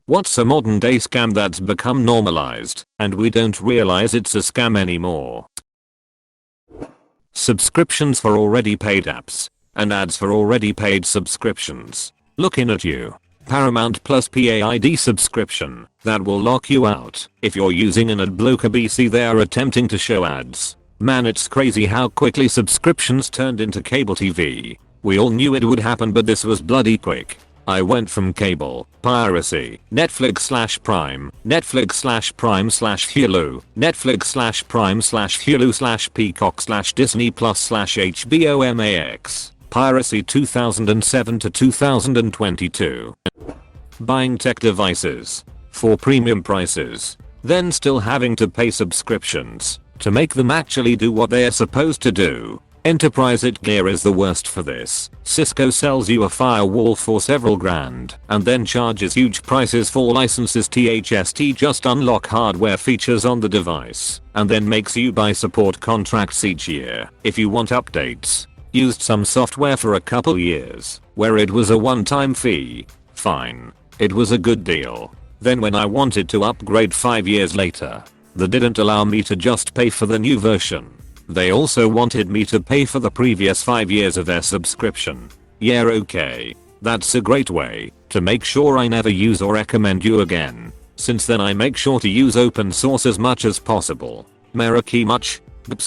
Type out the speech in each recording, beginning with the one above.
What's a modern day scam that's become normalized and we don't realize it's a scam anymore? Subscriptions for already paid apps and ads for already paid subscriptions. Looking at you. Paramount Plus PAID subscription that will lock you out if you're using an ad blocker. BC they are attempting to show ads. Man, it's crazy how quickly subscriptions turned into cable TV. We all knew it would happen, but this was bloody quick. I went from cable, piracy, Netflix/Prime, Netflix/Prime/Hulu, Netflix/Prime/Hulu/Peacock/Disney Plus/HBO Max, piracy 2007 to 2022. Buying tech devices for premium prices, then still having to pay subscriptions to make them actually do what they are supposed to do. Enterprise gear is the worst for this. Cisco sells you a firewall for several grand and then charges huge prices for licenses. THST just unlock hardware features on the device and then makes you buy support contracts each year if you want updates. Used some software for a couple years where it was a one-time fee. Fine. It was a good deal. Then when I wanted to upgrade 5 years later, they didn't allow me to just pay for the new version. They also wanted me to pay for the previous 5 years of their subscription. Yeah, okay. That's a great way to make sure I never use or recommend you again. Since then I make sure to use open source as much as possible. Meraki much?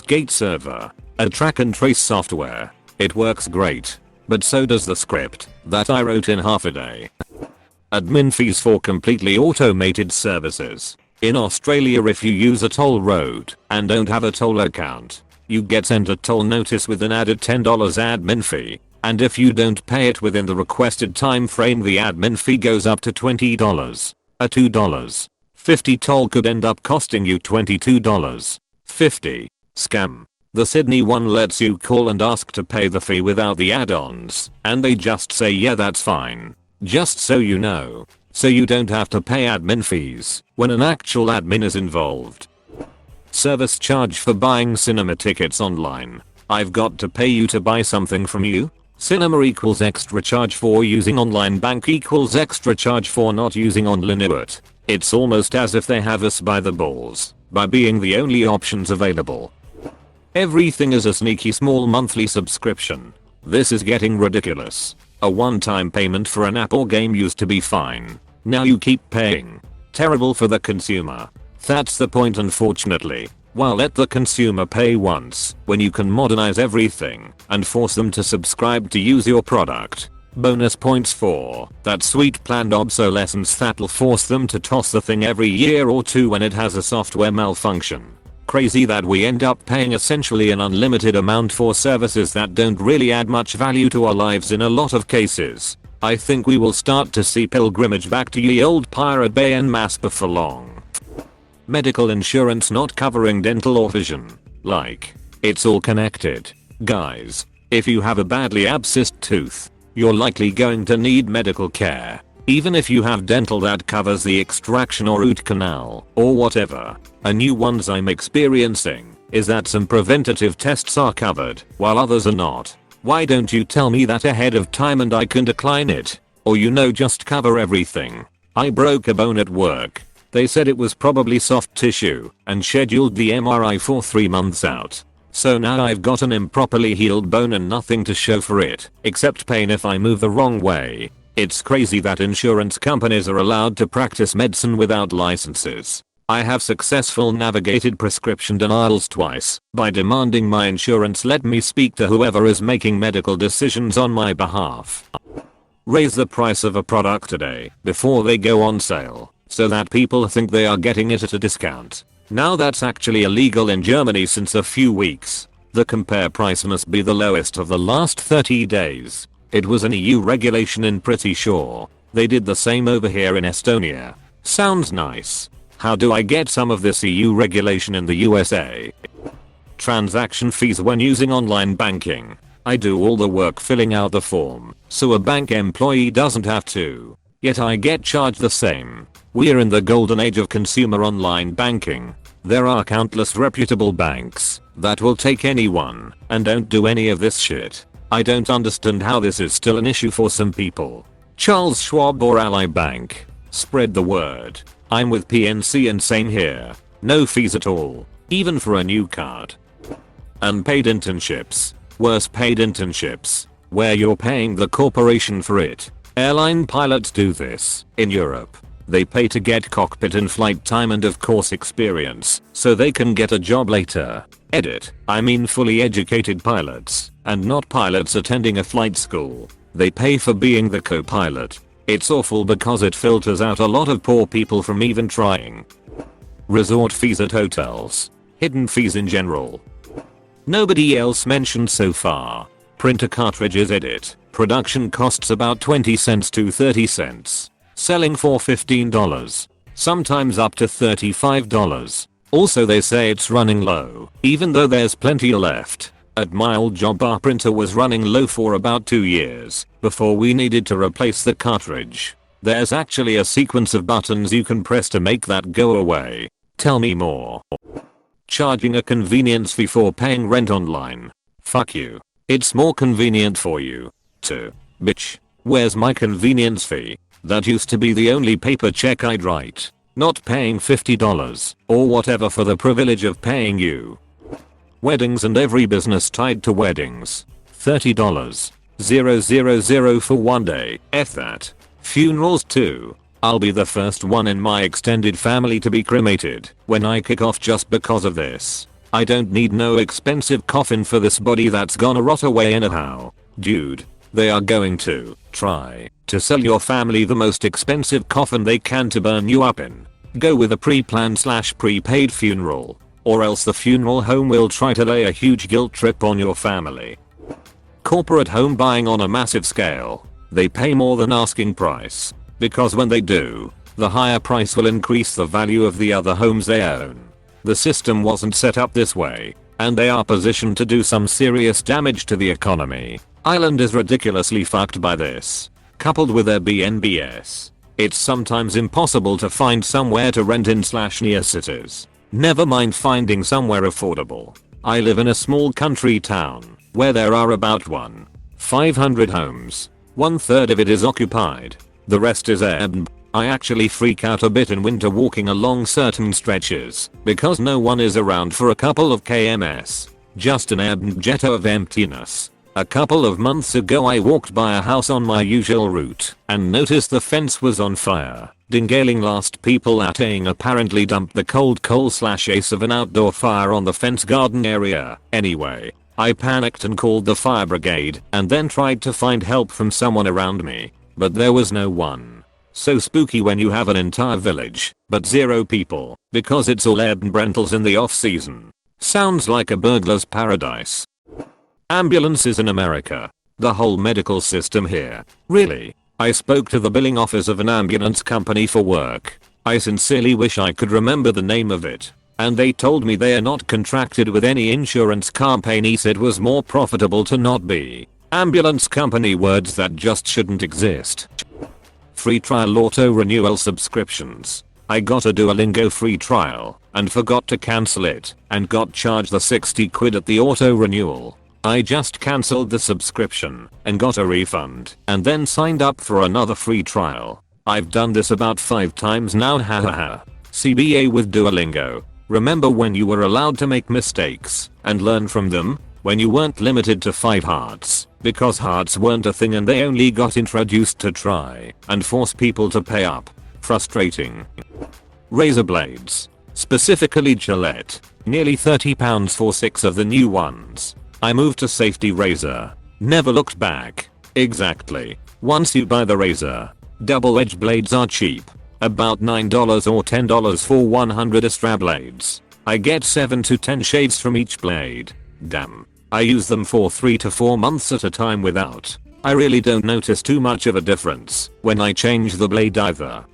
Gate server. A track and trace software. It works great. But so does the script that I wrote in half a day. Admin fees for completely automated services. In Australia, if you use a toll road and don't have a toll account, you get sent a toll notice with an added $10 admin fee, and if you don't pay it within the requested time frame, the admin fee goes up to $20. A $2.50 toll could end up costing you $22.50. Scam. The Sydney one lets you call and ask to pay the fee without the add-ons, and they just say yeah, that's fine. Just so you know. So you don't have to pay admin fees when an actual admin is involved. Service charge for buying cinema tickets online. I've got to pay you to buy something from you? Cinema equals extra charge for using online bank equals extra charge for not using online. It's almost as if they have us by the balls by being the only options available. Everything is a sneaky small monthly subscription. This is getting ridiculous. A one-time payment for an app or game used to be fine. Now you keep paying. Terrible for the consumer. That's the point, unfortunately. Why let the consumer pay once when you can modernize everything and force them to subscribe to use your product? Bonus points for that sweet planned obsolescence that'll force them to toss the thing every year or two when it has a software malfunction. Crazy that we end up paying essentially an unlimited amount for services that don't really add much value to our lives in a lot of cases. I think we will start to see pilgrimage back to ye old Pirate Bay en masse before long. Medical insurance not covering dental or vision. Like, it's all connected. Guys, if you have a badly abscessed tooth, you're likely going to need medical care. Even if you have dental that covers the extraction or root canal or whatever. A new ones I'm experiencing is that some preventative tests are covered while others are not. Why don't you tell me that ahead of time and I can decline it? Or just cover everything. I broke a bone at work. They said it was probably soft tissue and scheduled the MRI for 3 months out. So now I've got an improperly healed bone and nothing to show for it except pain if I move the wrong way. It's crazy that insurance companies are allowed to practice medicine without licenses. I have successfully navigated prescription denials twice by demanding my insurance let me speak to whoever is making medical decisions on my behalf. Raise the price of a product today before they go on sale so that people think they are getting it at a discount. Now that's actually illegal in Germany since a few weeks. The compare price must be the lowest of the last 30 days. It was an EU regulation and pretty sure they did the same over here in Estonia. Sounds nice. How do I get some of this EU regulation in the USA? Transaction fees when using online banking. I do all the work filling out the form, so a bank employee doesn't have to. Yet I get charged the same. We're in the golden age of consumer online banking. There are countless reputable banks that will take anyone and don't do any of this shit. I don't understand how this is still an issue for some people. Charles Schwab or Ally Bank. Spread the word. I'm with PNC and same here. No fees at all. Even for a new card. Unpaid internships. Worse paid internships. Where you're paying the corporation for it. Airline pilots do this. In Europe. They pay to get cockpit and flight time and of course experience, so they can get a job later. Edit. I mean fully educated pilots, and not pilots attending a flight school. They pay for being the co-pilot. It's awful because it filters out a lot of poor people from even trying. Resort fees at hotels. Hidden fees in general. Nobody else mentioned so far. Printer cartridges. Edit. Production costs about 20 cents to 30 cents. Selling for $15. Sometimes up to $35. Also they say it's running low, even though there's plenty left. At my old job our printer was running low for about 2 years, before we needed to replace the cartridge. There's actually a sequence of buttons you can press to make that go away. Tell me more. Charging a convenience fee for paying rent online. Fuck you. It's more convenient for you. To. Bitch. Where's my convenience fee? That used to be the only paper check I'd write. Not paying $50 or whatever for the privilege of paying you. Weddings and every business tied to weddings. $30. 000 for one day. F that. Funerals too. I'll be the first one in my extended family to be cremated when I kick off just because of this. I don't need no expensive coffin for this body that's gonna rot away anyhow. Dude. They are going to try to sell your family the most expensive coffin they can to burn you up in. Go with a pre-planned / prepaid funeral, or else the funeral home will try to lay a huge guilt trip on your family. Corporate home buying on a massive scale. They pay more than asking price, because when they do, the higher price will increase the value of the other homes they own. The system wasn't set up this way, and they are positioned to do some serious damage to the economy. Ireland is ridiculously fucked by this. Coupled with their BNBS, it's sometimes impossible to find somewhere to rent in / near cities. Never mind finding somewhere affordable. I live in a small country town where there are about 500 homes. 1/3 of it is occupied. The rest is Airbnb. I actually freak out a bit in winter walking along certain stretches because no one is around for a couple of kms. Just an Airbnb jet of emptiness. A couple of months ago I walked by a house on my usual route and noticed the fence was on fire. Dingaling last people at Aing apparently dumped the cold coal / ace of an outdoor fire on the fence garden area. Anyway, I panicked and called the fire brigade and then tried to find help from someone around me, but there was no one. So spooky when you have an entire village, but 0 people, because it's all Airbnb rentals in the off season. Sounds like a burglar's paradise. Ambulances in America. The whole medical system here. Really? I spoke to the billing office of an ambulance company for work. I sincerely wish I could remember the name of it. And they told me they are not contracted with any insurance companies. It was more profitable to not be. Ambulance company, words that just shouldn't exist. Free trial auto renewal subscriptions. I got a Duolingo free trial and forgot to cancel it and got charged the 60 quid at the auto renewal. I just cancelled the subscription and got a refund and then signed up for another free trial. I've done this about 5 times now, hahaha. CBA with Duolingo. Remember when you were allowed to make mistakes and learn from them? When you weren't limited to 5 hearts, because hearts weren't a thing and they only got introduced to try and force people to pay up. Frustrating. Razor blades. Specifically Gillette. Nearly £30 for 6 of the new ones. I moved to Safety Razor. Never looked back. Exactly. Once you buy the razor, double-edged blades are cheap. About $9 or $10 for 100 Astra blades. I get 7 to 10 shades from each blade. Damn. I use them for 3 to 4 months at a time without. I really don't notice too much of a difference when I change the blade either.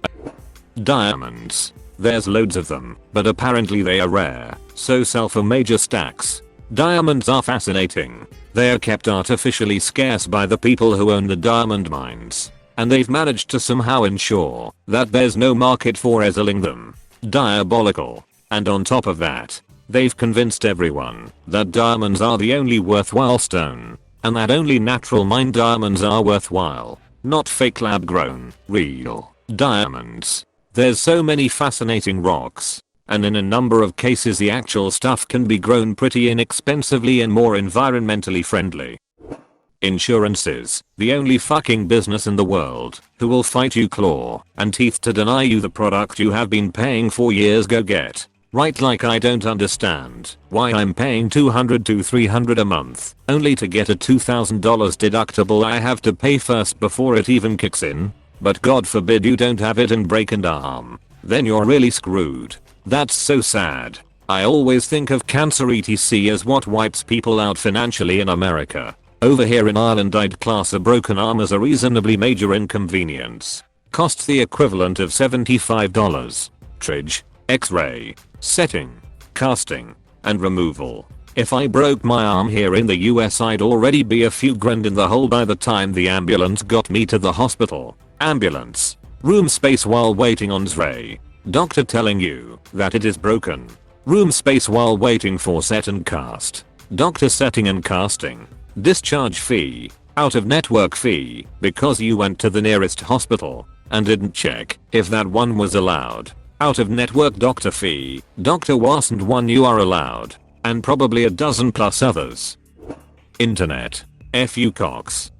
Diamonds. There's loads of them, but apparently they are rare, so sell for major stacks. Diamonds are fascinating. They are kept artificially scarce by the people who own the diamond mines, and they've managed to somehow ensure that there's no market for selling them. Diabolical. And on top of that, they've convinced everyone that diamonds are the only worthwhile stone, and that only natural mined diamonds are worthwhile, not fake lab grown, real. Diamonds. There's so many fascinating rocks. And in a number of cases the actual stuff can be grown pretty inexpensively and more environmentally friendly. Insurances, the only fucking business in the world who will fight you claw and teeth to deny you the product you have been paying for years. Go get. Right, like I don't understand why I'm paying $200 to $300 a month only to get a $2,000 deductible I have to pay first before it even kicks in. But God forbid you don't have it and break an arm. Then you're really screwed. That's so sad. I always think of cancer etc as what wipes people out financially in America. Over here in Ireland I'd class a broken arm as a reasonably major inconvenience. Costs the equivalent of $75. Tridge, x-ray, setting, casting, and removal. If I broke my arm here in the US I'd already be a few grand in the hole by the time the ambulance got me to the hospital. Ambulance. Room space while waiting on X-ray. Doctor telling you that it is broken. Room space while waiting for set and cast. Doctor setting and casting. Discharge fee. Out of network fee because you went to the nearest hospital and didn't check if that one was allowed. Out of network doctor fee. Doctor wasn't one you are allowed. And probably a dozen plus others. Internet. FU Cox.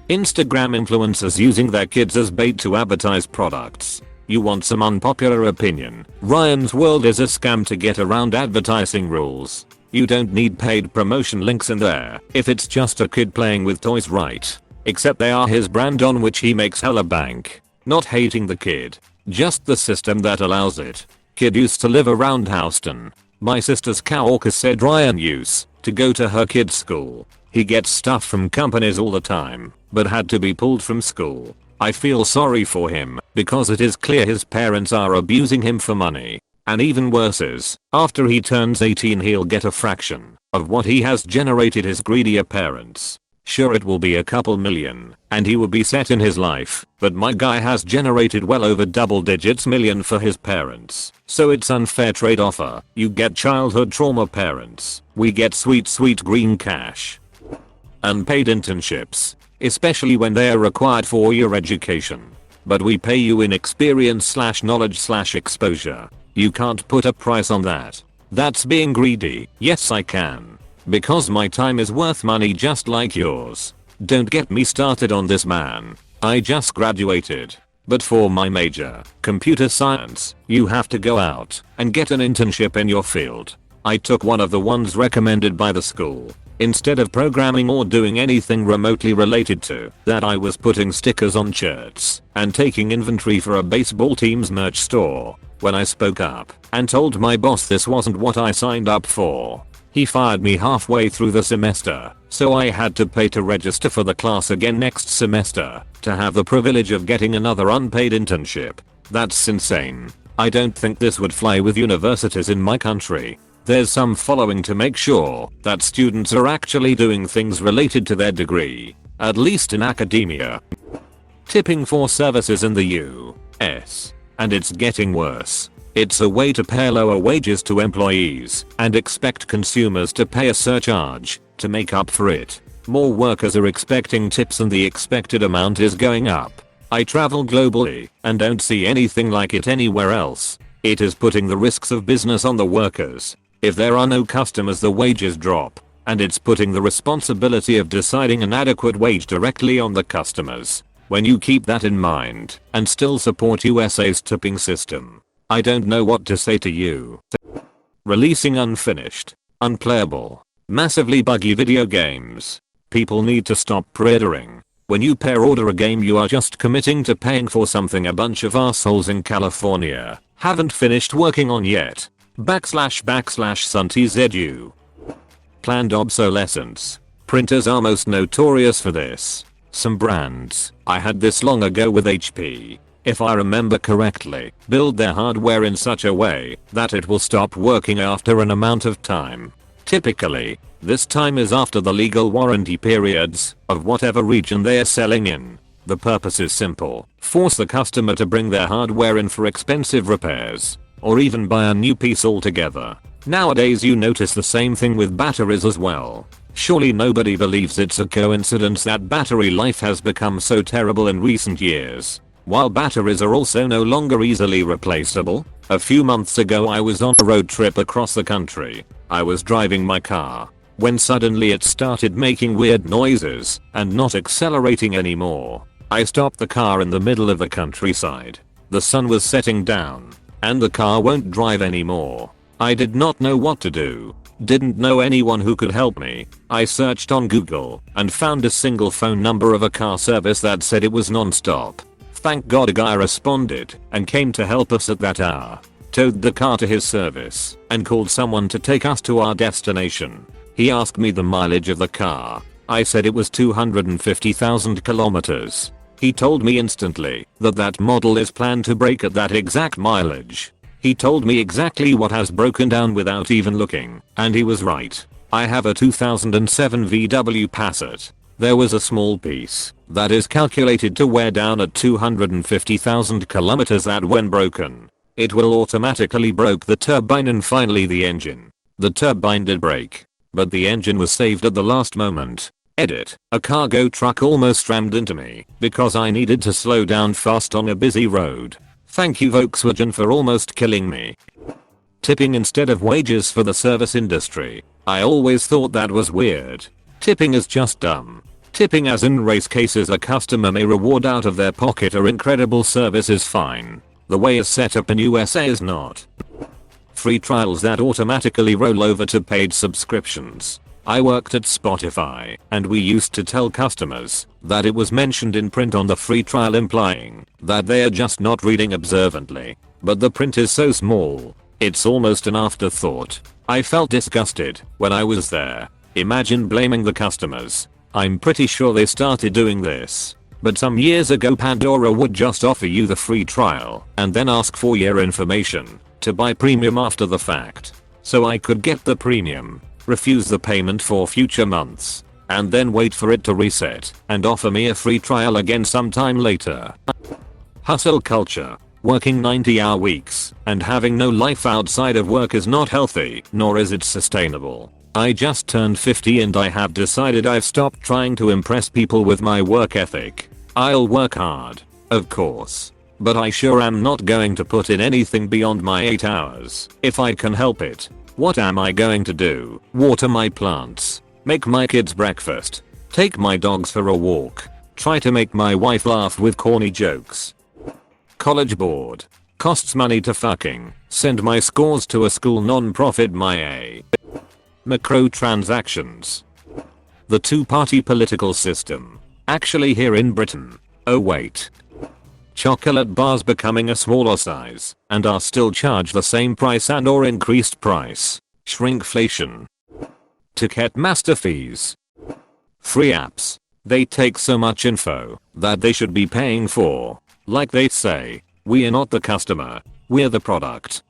Instagram influencers using their kids as bait to advertise products. You want some unpopular opinion? Ryan's World is a scam to get around advertising rules. You don't need paid promotion links in there if it's just a kid playing with toys, right? Except they are his brand on which he makes hella bank. Not hating the kid, just the system that allows it. Kid used to live around Houston. My sister's coworker said Ryan used to go to her kid's school. He gets stuff from companies all the time, but had to be pulled from school. I feel sorry for him because it is clear his parents are abusing him for money. And even worse is, after he turns 18 he'll get a fraction of what he has generated his greedier parents. Sure, it will be a couple million and he will be set in his life, but my guy has generated well over double digits million for his parents. So it's unfair trade offer. You get childhood trauma parents. We get sweet green cash. Unpaid internships, especially when they are required for your education. But we pay you in experience/knowledge/exposure. You can't put a price on that. That's being greedy. Yes, I can. Because my time is worth money just like yours. Don't get me started on this, man. I just graduated. But for my major, computer science, you have to go out and get an internship in your field. I took one of the ones recommended by the school. Instead of programming or doing anything remotely related to that, I was putting stickers on shirts and taking inventory for a baseball team's merch store. When I spoke up and told my boss this wasn't what I signed up for, he fired me halfway through the semester, so I had to pay to register for the class again next semester to have the privilege of getting another unpaid internship. That's insane. I don't think this would fly with universities in my country. There's some following to make sure that students are actually doing things related to their degree, at least in academia. Tipping for services in the US. And it's getting worse. It's a way to pay lower wages to employees and expect consumers to pay a surcharge to make up for it. More workers are expecting tips and the expected amount is going up. I travel globally and don't see anything like it anywhere else. It is putting the risks of business on the workers. If there are no customers, the wages drop, and it's putting the responsibility of deciding an adequate wage directly on the customers. When you keep that in mind and still support USA's tipping system, I don't know what to say to you. Releasing unfinished, unplayable, massively buggy video games. People need to stop pre-ordering. When you pre-order a game, you are just committing to paying for something a bunch of assholes in California haven't finished working on yet. / /SunTZU. Planned obsolescence. Printers are most notorious for this. Some brands, I had this long ago with HP, if I remember correctly, build their hardware in such a way that it will stop working after an amount of time. Typically, this time is after the legal warranty periods of whatever region they are selling in. The purpose is simple: force the customer to bring their hardware in for expensive repairs, or even buy a new piece altogether. Nowadays you notice the same thing with batteries as well. Surely nobody believes it's a coincidence that battery life has become so terrible in recent years. while batteries are also no longer easily replaceable. A few months ago I was on a road trip across the country. I was driving my car when suddenly it started making weird noises and not accelerating anymore. I stopped the car in the middle of the countryside. The sun was setting down and the car won't drive anymore. I did not know what to do. Didn't know anyone who could help me. I searched on Google and found a single phone number of a car service that said it was non-stop. Thank God a guy responded and came to help us at that hour. Towed the car to his service and called someone to take us to our destination. He asked me the mileage of the car. I said it was 250,000 kilometers. He told me instantly that that model is planned to break at that exact mileage. He told me exactly what has broken down without even looking, and he was right. I have a 2007 VW Passat. There was a small piece that is calculated to wear down at 250,000 kilometers that when broken, it will automatically broke the turbine and finally the engine. The turbine did break, but the engine was saved at the last moment. Edit. A cargo truck almost rammed into me because I needed to slow down fast on a busy road. Thank you Volkswagen for almost killing me. Tipping instead of wages for the service industry. I always thought that was weird. Tipping is just dumb. Tipping as in race cases a customer may reward out of their pocket or incredible service is fine. The way it's set up in USA is not. Free trials that automatically roll over to paid subscriptions. I worked at Spotify and we used to tell customers that it was mentioned in print on the free trial implying that they are just not reading observantly. But the print is so small, it's almost an afterthought. I felt disgusted when I was there. Imagine blaming the customers. I'm pretty sure they started doing this. But some years ago Pandora would just offer you the free trial and then ask for your information to buy premium after the fact. So I could get the premium, refuse the payment for future months, and then wait for it to reset and offer me a free trial again sometime later. Hustle culture. Working 90-hour weeks and having no life outside of work is not healthy, nor is it sustainable. I just turned 50 and I have decided I've stopped trying to impress people with my work ethic. I'll work hard, of course, but I sure am not going to put in anything beyond my 8 hours if I can help it. What am I going to do? Water my plants, make my kids breakfast, take my dogs for a walk, try to make my wife laugh with corny jokes. College board. Costs money to fucking send my scores to a school non-profit Microtransactions. The two-party political system. Actually here in Britain. Oh wait. Chocolate bars becoming a smaller size and are still charged the same price and or increased price. Shrinkflation. Ticketmaster fees. Free apps. They take so much info that they should be paying for. Like they say, we are not the customer, we're the product.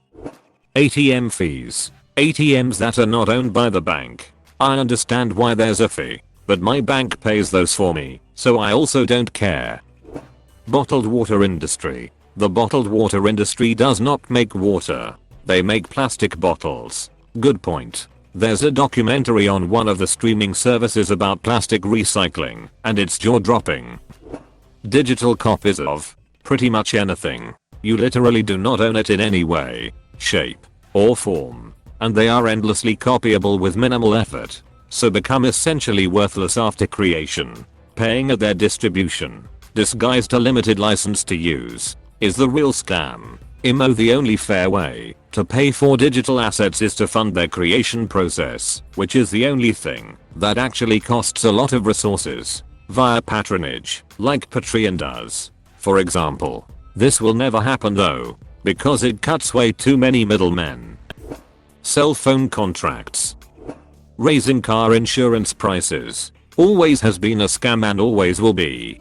ATM fees. ATMs that are not owned by the bank. I understand why there's a fee, but my bank pays those for me, so I also don't care. Bottled water industry. The bottled water industry does not make water. They make plastic bottles. Good point. There's a documentary on one of the streaming services about plastic recycling, and it's jaw-dropping. Digital copies of pretty much anything. You literally do not own it in any way, shape, or form, and they are endlessly copyable with minimal effort, so become essentially worthless after creation. Paying at their distribution, disguised a limited license to use, is the real scam. The only fair way to pay for digital assets is to fund their creation process, which is the only thing that actually costs a lot of resources, via patronage, like Patreon does. For example. This will never happen though, because it cuts way too many middlemen. Cell phone contracts. Raising car insurance prices. Always has been a scam and always will be.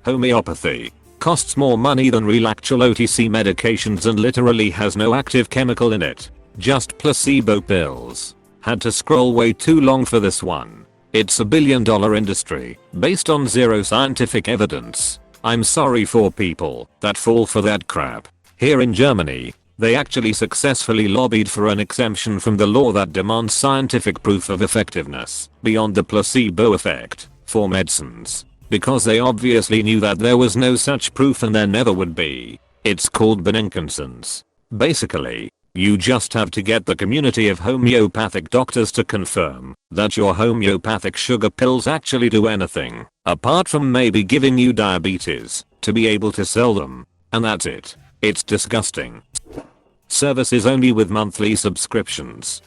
Homeopathy. Costs more money than real actual OTC medications and literally has no active chemical in it. Just placebo pills. Had to scroll way too long for this one. It's a billion-dollar industry, based on zero scientific evidence. I'm sorry for people that fall for that crap. Here in Germany, they actually successfully lobbied for an exemption from the law that demands scientific proof of effectiveness beyond the placebo effect for medicines. because they obviously knew that there was no such proof and there never would be. It's called beneficence. Basically, you just have to get the community of homeopathic doctors to confirm that your homeopathic sugar pills actually do anything, apart from maybe giving you diabetes, to be able to sell them. And that's it. It's disgusting. Services only with monthly subscriptions.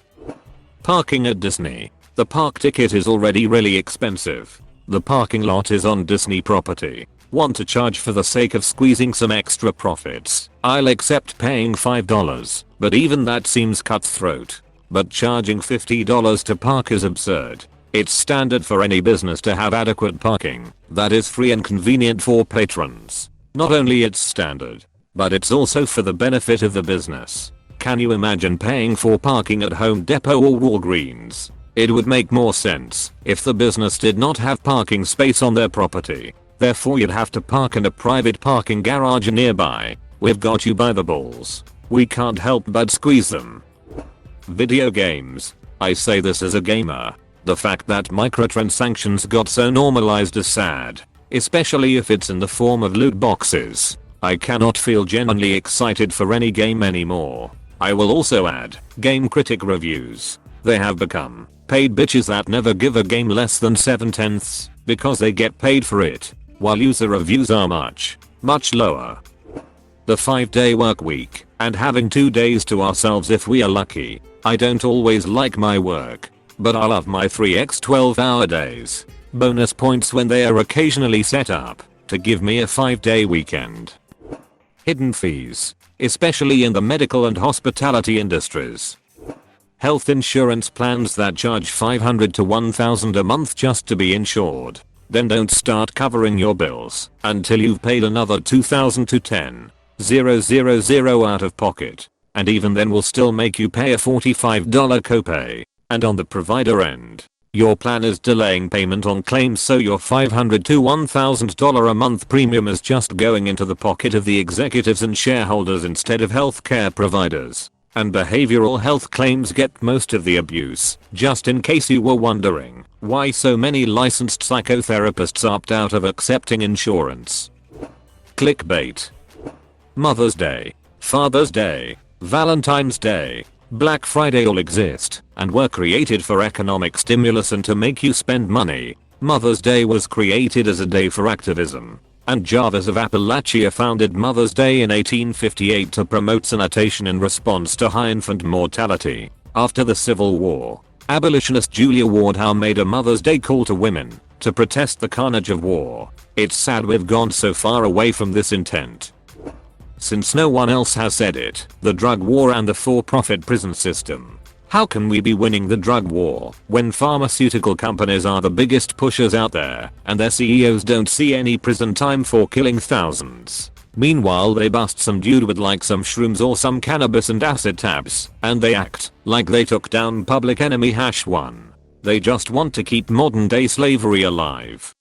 Parking at Disney. The park ticket is already really expensive. The parking lot is on Disney property. Want to charge for the sake of squeezing some extra profits? I'll accept paying $5, but even that seems cutthroat. But charging $50 to park is absurd. It's standard for any business to have adequate parking that is free and convenient for patrons. Not only it's standard, but it's also for the benefit of the business. Can you imagine paying for parking at Home Depot or Walgreens? It would make more sense if the business did not have parking space on their property. Therefore you'd have to park in a private parking garage nearby. We've got you by the balls. We can't help but squeeze them. Video games. I say this as a gamer. The fact that microtransactions got so normalized is sad, especially if it's in the form of loot boxes. I cannot feel genuinely excited for any game anymore. I will also add, game critic reviews. They have become paid bitches that never give a game less than 7/10 because they get paid for it, while user reviews are much lower. The 5-day work week and having 2 days to ourselves if we are lucky. I don't always like my work, but I love my 3x 12-hour days. Bonus points when they are occasionally set up to give me a 5-day weekend. Hidden fees, especially in the medical and hospitality industries. Health insurance plans that charge $500 to $1,000 a month just to be insured. Then don't start covering your bills until you've paid another $2,000 to $10,000 out of pocket. And even then will still make you pay a $45 copay. And on the provider end, your plan is delaying payment on claims, so your $500 to $1,000 a month premium is just going into the pocket of the executives and shareholders instead of healthcare providers. And behavioral health claims get most of the abuse, just in case you were wondering why so many licensed psychotherapists opt out of accepting insurance. Clickbait. Mother's Day, Father's Day, Valentine's Day, Black Friday all exist and were created for economic stimulus and to make you spend money. Mother's Day was created as a day for activism, and Javas of Appalachia founded Mother's Day in 1858 to promote sanitation in response to high infant mortality. After the Civil War, abolitionist Julia Ward Howe made a Mother's Day call to women to protest the carnage of war. It's sad we've gone so far away from this intent. Since no one else has said it, the drug war and the for-profit prison system. How can we be winning the drug war when pharmaceutical companies are the biggest pushers out there and their CEOs don't see any prison time for killing thousands? Meanwhile they bust some dude with like some shrooms or some cannabis and acid tabs and they act like they took down Public Enemy #1. They just want to keep modern day slavery alive.